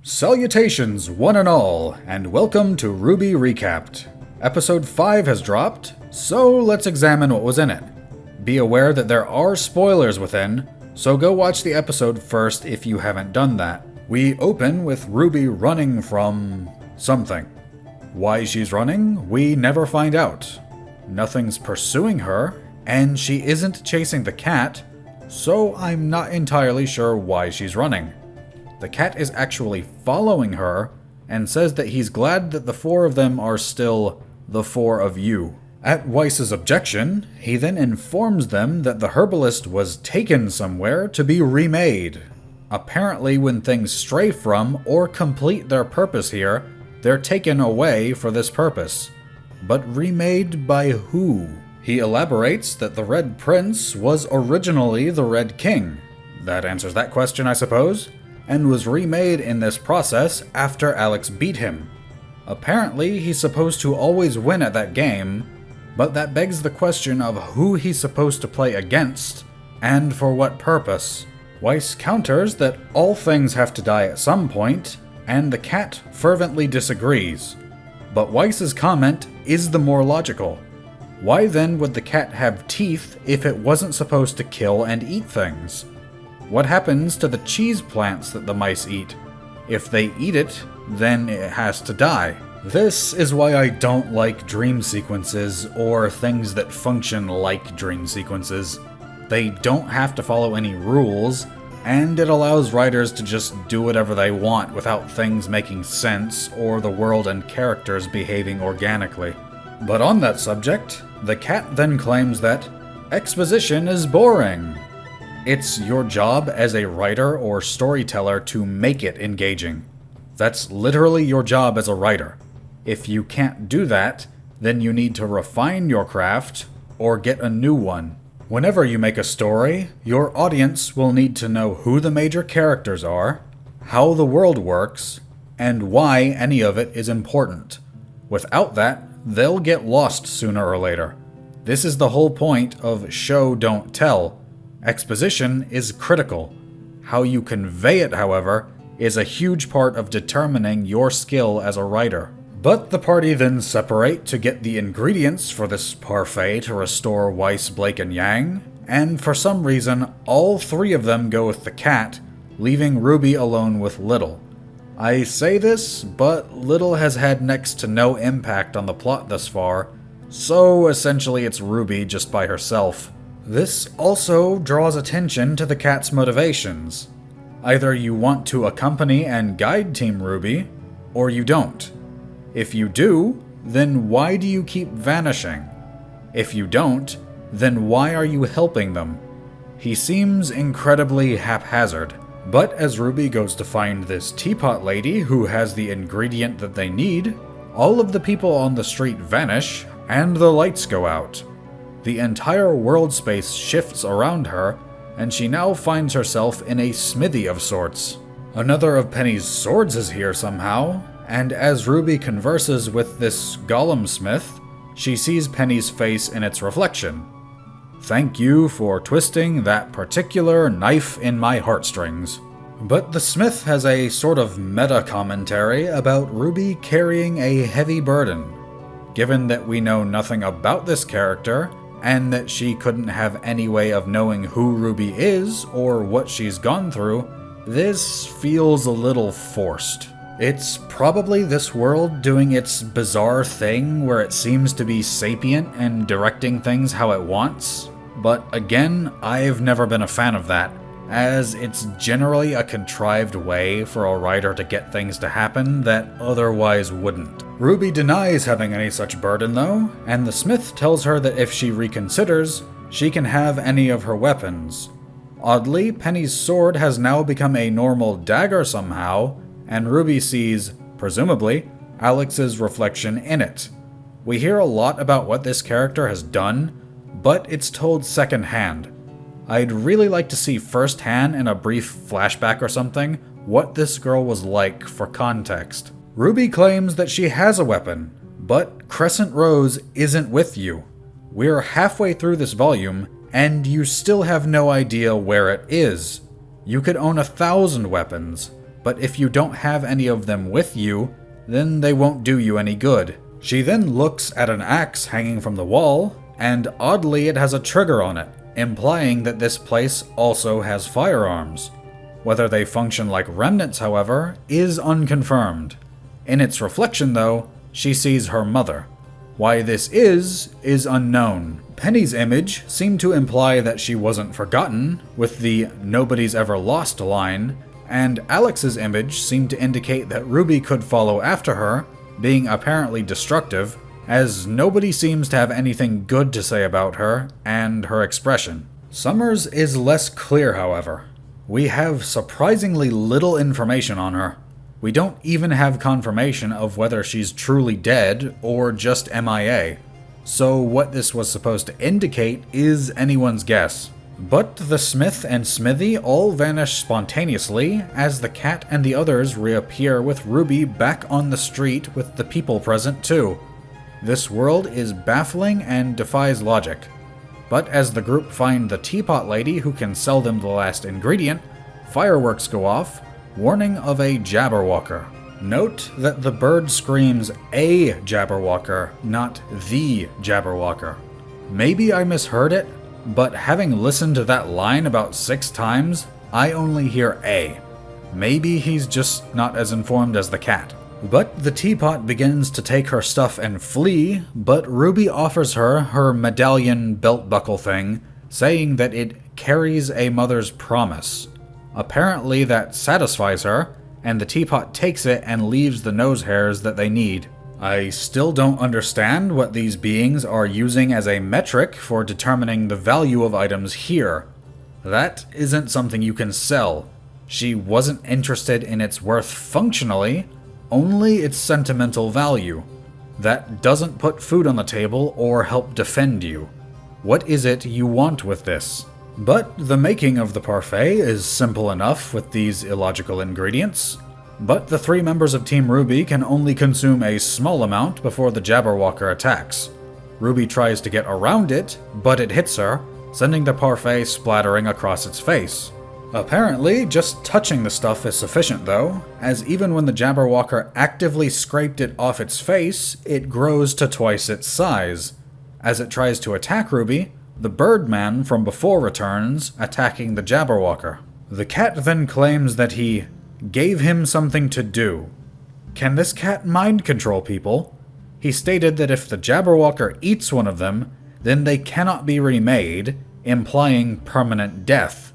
Salutations, one and all, and welcome to RWBY Recapped. Episode 5 has dropped, so let's examine what was in it. Be aware that there are spoilers within, so go watch the episode first if you haven't done that. We open with RWBY running from something. Why she's running, we never find out. Nothing's pursuing her, and she isn't chasing the cat, so I'm not entirely sure why she's running. The cat is actually following her and says that he's glad that the four of them are still the four of you. At Weiss's objection, he then informs them that the herbalist was taken somewhere to be remade. Apparently, when things stray from or complete their purpose here, they're taken away for this purpose. But remade by who? He elaborates that the Red Prince was originally the Red King. That answers that question, I suppose. And was remade in this process after Alex beat him. Apparently, he's supposed to always win at that game, but that begs the question of who he's supposed to play against, and for what purpose. Weiss counters that all things have to die at some point, and the cat fervently disagrees. But Weiss's comment is the more logical. Why then would the cat have teeth if it wasn't supposed to kill and eat things? What happens to the cheese plants that the mice eat? If they eat it, then it has to die. This is why I don't like dream sequences or things that function like dream sequences. They don't have to follow any rules, and it allows writers to just do whatever they want without things making sense or the world and characters behaving organically. But on that subject, the cat then claims that exposition is boring. It's your job as a writer or storyteller to make it engaging. That's literally your job as a writer. If you can't do that, then you need to refine your craft or get a new one. Whenever you make a story, your audience will need to know who the major characters are, how the world works, and why any of it is important. Without that, they'll get lost sooner or later. This is the whole point of show don't tell. Exposition is critical. How you convey it, however, is a huge part of determining your skill as a writer. But the party then separate to get the ingredients for this parfait to restore Weiss, Blake, and Yang, and for some reason, all three of them go with the cat, leaving RWBY alone with Little. I say this, but Little has had next to no impact on the plot thus far, so essentially it's RWBY just by herself. This also draws attention to the cat's motivations. Either you want to accompany and guide Team RWBY, or you don't. If you do, then why do you keep vanishing? If you don't, then why are you helping them? He seems incredibly haphazard. But as RWBY goes to find this Teapot Lady who has the ingredient that they need, all of the people on the street vanish, and the lights go out. The entire world space shifts around her, and she now finds herself in a smithy of sorts. Another of Penny's swords is here somehow, and as RWBY converses with this Golem Smith, she sees Penny's face in its reflection. Thank you for twisting that particular knife in my heartstrings. But the Smith has a sort of meta-commentary about RWBY carrying a heavy burden. Given that we know nothing about this character, and that she couldn't have any way of knowing who RWBY is or what she's gone through, this feels a little forced. It's probably this world doing its bizarre thing where it seems to be sapient and directing things how it wants, but again, I've never been a fan of that, as it's generally a contrived way for a writer to get things to happen that otherwise wouldn't. RWBY denies having any such burden though, and the Smith tells her that if she reconsiders, she can have any of her weapons. Oddly, Penny's sword has now become a normal dagger somehow, and RWBY sees, presumably, Alex's reflection in it. We hear a lot about what this character has done, but it's told secondhand. I'd really like to see firsthand in a brief flashback or something what this girl was like for context. RWBY claims that she has a weapon, but Crescent Rose isn't with you. We're halfway through this volume, and you still have no idea where it is. You could own 1,000 weapons. but if you don't have any of them with you, then they won't do you any good. She then looks at an axe hanging from the wall, and oddly it has a trigger on it, implying that this place also has firearms. Whether they function like remnants, however, is unconfirmed. In its reflection, though, she sees her mother. Why this is unknown. Penny's image seemed to imply that she wasn't forgotten, with the "nobody's ever lost" line, and Alex's image seemed to indicate that Ruby could follow after her, being apparently destructive, as nobody seems to have anything good to say about her and her expression. Summer's is less clear, however. We have surprisingly little information on her. We don't even have confirmation of whether she's truly dead or just MIA, so what this was supposed to indicate is anyone's guess. But the Smith and Smithy all vanish spontaneously as the cat and the others reappear with Ruby back on the street with the people present too. This world is baffling and defies logic. But as the group find the Teapot Lady who can sell them the last ingredient, fireworks go off, warning of a Jabberwocker. Note that the bird screams a Jabberwocker, not the Jabberwocker. Maybe I misheard it, but having listened to that line about 6 times, I only hear a. Maybe he's just not as informed as the cat. But the teapot begins to take her stuff and flee, but Ruby offers her her medallion belt buckle thing, saying that it carries a mother's promise. Apparently that satisfies her, and the teapot takes it and leaves the nose hairs that they need. I still don't understand what these beings are using as a metric for determining the value of items here. That isn't something you can sell. She wasn't interested in its worth functionally, only its sentimental value. That doesn't put food on the table or help defend you. What is it you want with this? But the making of the parfait is simple enough with these illogical ingredients. But the 3 members of Team RWBY can only consume a small amount before the Jabberwocker attacks. Ruby tries to get around it, but it hits her, sending the parfait splattering across its face. Apparently, just touching the stuff is sufficient though, as even when the Jabberwocker actively scraped it off its face, it grows to twice its size. As it tries to attack Ruby, the Birdman from before returns, attacking the Jabberwocker. The cat then claims that he gave him something to do. Can this cat mind control people? He stated that if the Jabberwocker eats one of them, then they cannot be remade, implying permanent death.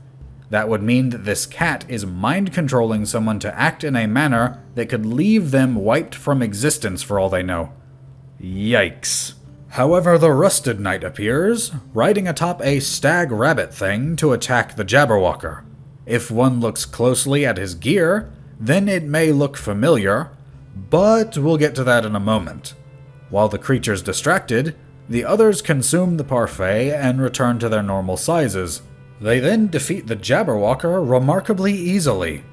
That would mean that this cat is mind controlling someone to act in a manner that could leave them wiped from existence for all they know. Yikes. However, the Rusted Knight appears, riding atop a stag-rabbit thing to attack the Jabberwocker. If one looks closely at his gear, then it may look familiar, but we'll get to that in a moment. While the creature's distracted, the others consume the parfait and return to their normal sizes. They then defeat the Jabberwocker remarkably easily.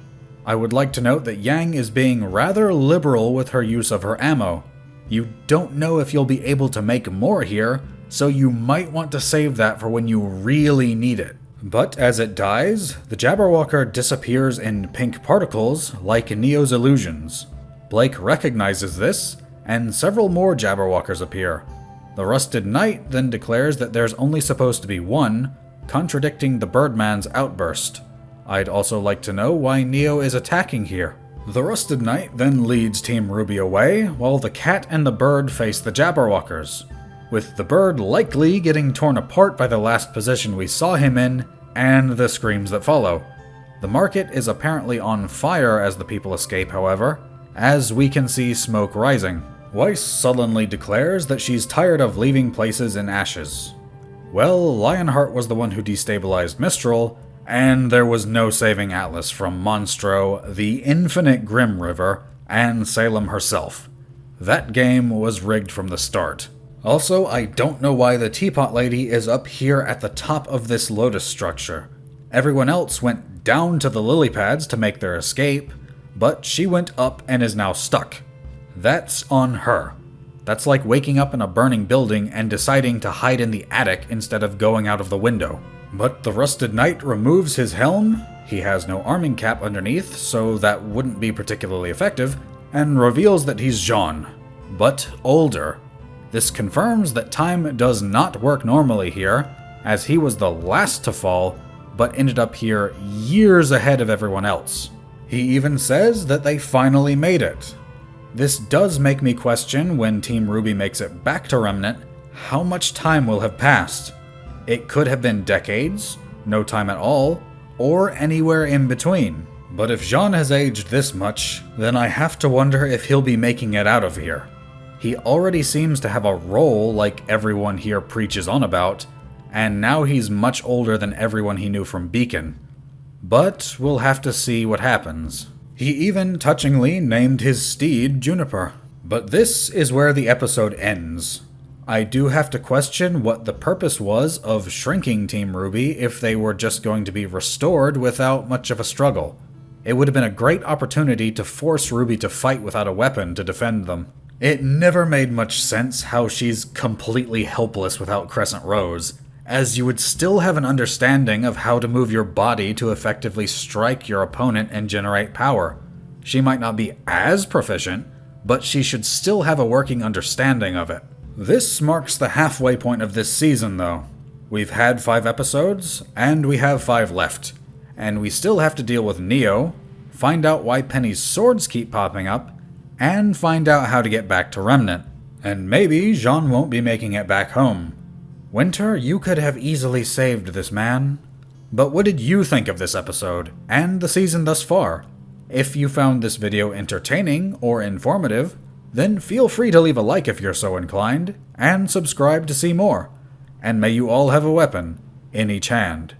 I would like to note that Yang is being rather liberal with her use of her ammo. You don't know if you'll be able to make more here, so you might want to save that for when you really need it. But as it dies, the Jabberwocker disappears in pink particles like Neo's illusions. Blake recognizes this, and several more Jabberwockers appear. The Rusted Knight then declares that there's only supposed to be one, contradicting the Birdman's outburst. I'd also like to know why Neo is attacking here. The Rusted Knight then leads Team RWBY away, while the cat and the bird face the Jabberwockers, with the bird likely getting torn apart by the last position we saw him in, and the screams that follow. The market is apparently on fire as the people escape, however, as we can see smoke rising. Weiss sullenly declares that she's tired of leaving places in ashes. Well, Lionheart was the one who destabilized Mistral, and there was no saving Atlas from Monstro, the Infinite Grim River, and Salem herself. That game was rigged from the start. Also, I don't know why the Teapot Lady is up here at the top of this lotus structure. Everyone else went down to the lily pads to make their escape, but she went up and is now stuck. That's on her. That's like waking up in a burning building and deciding to hide in the attic instead of going out of the window. But the Rusted Knight removes his helm, He has no arming cap underneath, so that wouldn't be particularly effective, and reveals that he's Jean, but older. This confirms that time does not work normally here, as he was the last to fall, but ended up here years ahead of everyone else. He even says that they finally made it. This does make me question, when Team RWBY makes it back to Remnant, how much time will have passed. It could have been decades, no time at all, or anywhere in between. But if Jean has aged this much, then I have to wonder if he'll be making it out of here. He already seems to have a role like everyone here preaches on about, and now he's much older than everyone he knew from Beacon. But we'll have to see what happens. He even touchingly named his steed Juniper. But this is where the episode ends. I do have to question what the purpose was of shrinking Team RWBY if they were just going to be restored without much of a struggle. It would have been a great opportunity to force RWBY to fight without a weapon to defend them. It never made much sense how she's completely helpless without Crescent Rose, as you would still have an understanding of how to move your body to effectively strike your opponent and generate power. She might not be as proficient, but she should still have a working understanding of it. This marks the halfway point of this season, though. We've had 5 episodes, and we have 5 left. And we still have to deal with Neo, find out why Penny's swords keep popping up, and find out how to get back to Remnant. And maybe Jean won't be making it back home. Winter, you could have easily saved this man. But what did you think of this episode, and the season thus far? If you found this video entertaining or informative, then feel free to leave a like if you're so inclined, and subscribe to see more. And may you all have a weapon in each hand.